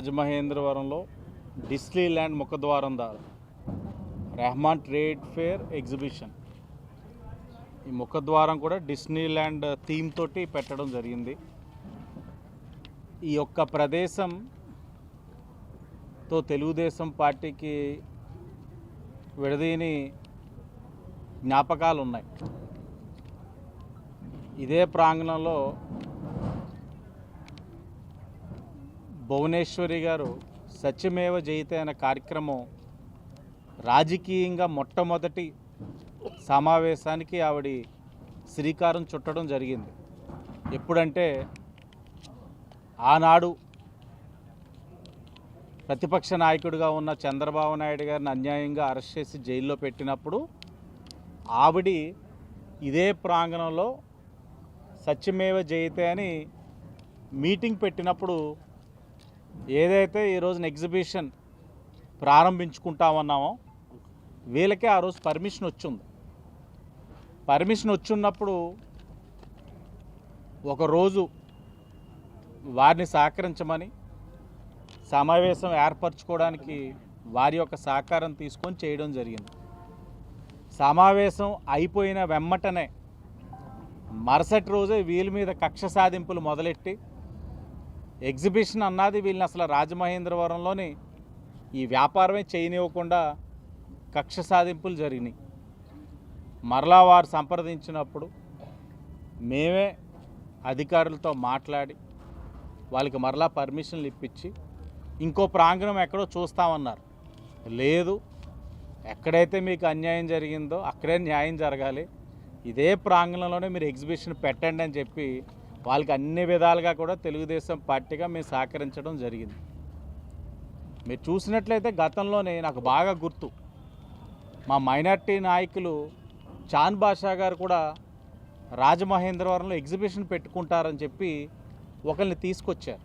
రాజమహేంద్రవరంలో డిస్నీల్యాండ్ ముఖద్వారం ద్వారా రెహమాన్ ట్రేడ్ ఫేర్ ఎగ్జిబిషన్, ఈ ముఖద్వారం కూడా డిస్నీల్యాండ్ థీమ్ తోటి పెట్టడం జరిగింది. ఈ యొక్క ప్రదేశంతో తెలుగుదేశం పార్టీకి విడదీని జ్ఞాపకాలు ఉన్నాయి. ఇదే ప్రాంగణంలో భువనేశ్వరి గారు సత్యమేవ జయతే అనే కార్యక్రమం రాజకీయంగా మొట్టమొదటి సమావేశానికి ఆవిడ శ్రీకారం చుట్టడం జరిగింది. ఎప్పుడంటే ఆనాడు ప్రతిపక్ష నాయకుడిగా ఉన్న చంద్రబాబు నాయుడు గారిని అన్యాయంగా అరెస్ట్ చేసి జైల్లో పెట్టినప్పుడు ఆవిడ ఇదే ప్రాంగణంలో సత్యమేవ జయతే అని మీటింగ్ పెట్టినప్పుడు ఏదైతే ఈరోజున ఎగ్జిబిషన్ ప్రారంభించుకుంటామన్నామో వీళ్ళకే ఆ రోజు పర్మిషన్ వచ్చింది. పర్మిషన్ వచ్చినప్పుడు ఒకరోజు వారిని సహకరించమని సమావేశం ఏర్పరచుకోవడానికి వారి యొక్క సహకారం తీసుకొని చేయడం జరిగింది. సమావేశం అయిపోయిన వెమ్మటనే మరుసటి రోజే వీళ్ళ మీద కక్ష సాధింపులు మొదలెట్టి ఎగ్జిబిషన్ అన్నది వీళ్ళని అసలు రాజమహేంద్రవరంలోని ఈ వ్యాపారమే చేయనివ్వకుండా కక్ష సాధింపులు జరిగినాయి. మరలా వారు సంప్రదించినప్పుడు మేమే అధికారులతో మాట్లాడి వాళ్ళకి మరలా పర్మిషన్లు ఇప్పించి ఇంకో ప్రాంగణం ఎక్కడో చూస్తామన్నారు. లేదు, ఎక్కడైతే మీకు అన్యాయం జరిగిందో అక్కడే న్యాయం జరగాలి, ఇదే ప్రాంగణంలోనే మీరు ఎగ్జిబిషన్ పెట్టండి అని చెప్పి వాళ్ళకి అన్ని విధాలుగా కూడా తెలుగుదేశం పార్టీగా మేము సహకరించడం జరిగింది. మీరు చూసినట్లయితే గతంలోనే నాకు బాగా గుర్తు, మా మైనార్టీ నాయకులు చాన్ బాషా గారు కూడా రాజమహేంద్రవరంలో ఎగ్జిబిషన్ పెట్టుకుంటారని చెప్పి ఒకరిని తీసుకొచ్చారు.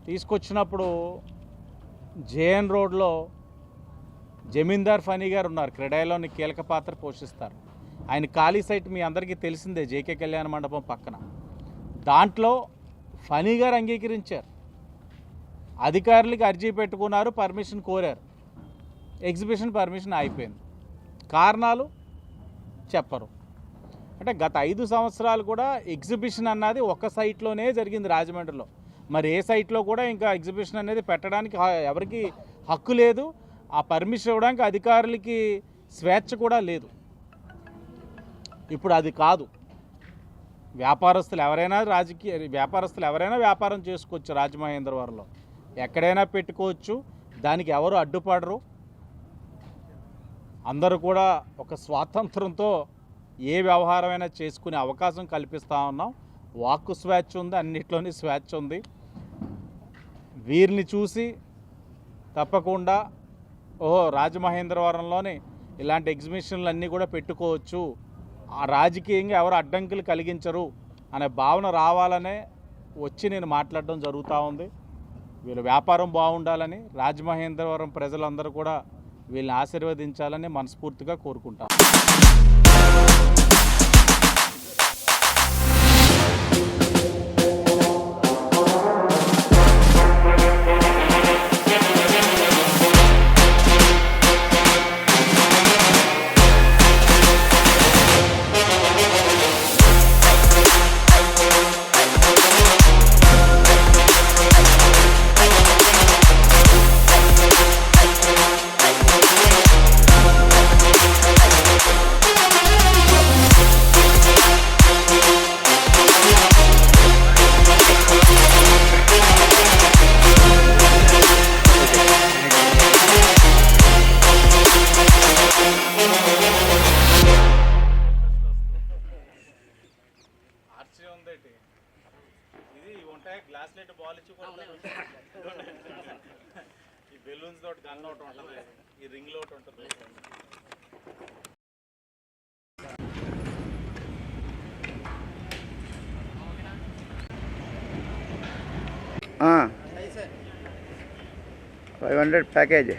తీసుకొచ్చినప్పుడు జేఎన్ రోడ్లో జమీందార్ ఫనీ గారు ఉన్నారు, క్రెడాయిలోని కీలక పాత్ర పోషిస్తారు. ఆయన ఖాళీ సైట్ మీ అందరికీ తెలిసిందే, జేకే కళ్యాణ మండపం పక్కన. దాంట్లో ఫనీ గారు అంగీకరించారు, అధికారులకి అర్జీ పెట్టుకున్నారు, పర్మిషన్ కోరారు, ఎగ్జిబిషన్ పర్మిషన్ అయిపోయింది. కారణాలు చెప్పరు. అంటే గత 5 సంవత్సరాలు కూడా ఎగ్జిబిషన్ అన్నది ఒక సైట్లోనే జరిగింది రాజమండ్రిలో. మరి ఏ సైట్లో కూడా ఇంకా ఎగ్జిబిషన్ అనేది పెట్టడానికి ఎవరికి హక్కు లేదు, ఆ పర్మిషన్ ఇవ్వడానికి అధికారులకి స్వేచ్ఛ కూడా లేదు. ఇప్పుడు అది కాదు, వ్యాపారస్తులు ఎవరైనా వ్యాపారం చేసుకోవచ్చు. రాజమహేంద్రవరంలో ఎక్కడైనా పెట్టుకోవచ్చు, దానికి ఎవరు అడ్డుపడరు. అందరూ కూడా ఒక స్వాతంత్రంతో ఏ వ్యవహారమైనా చేసుకునే అవకాశం కల్పిస్తూ ఉన్నాం. వాక్కు స్వేచ్ఛ ఉంది, అన్నిట్లోని స్వేచ్ఛ ఉంది. వీరిని చూసి తప్పకుండా రాజమహేంద్రవరంలోని ఇలాంటి ఎగ్జిబిషన్లు అన్నీ కూడా పెట్టుకోవచ్చు, ఆ రాజకీయంగా ఎవరు అడ్డంకులు కలిగించరు అనే భావన రావాలనే వచ్చి నేను మాట్లాడడం జరుగుతూ ఉంది. వీళ్ళ వ్యాపారం బాగుండాలని, రాజమహేంద్రవరం ప్రజలందరూ కూడా వీళ్ళని ఆశీర్వదించాలని మనస్ఫూర్తిగా కోరుకుంటాను. ఇది ఉంటాయి గ్లాస్ లైట్ బాల్ ఇచ్చి ఈ బెలూన్స్ తోటి గన్ ఒకటి ఉంటుంది, ఈ రింగ్ లో ఒకటి ఉంటుంది. $500 ప్యాకేజ్.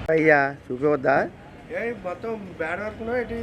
అయ్యా చూపవద్దా? మొత్తం బ్యాడ్ వర్క్ ఏంటి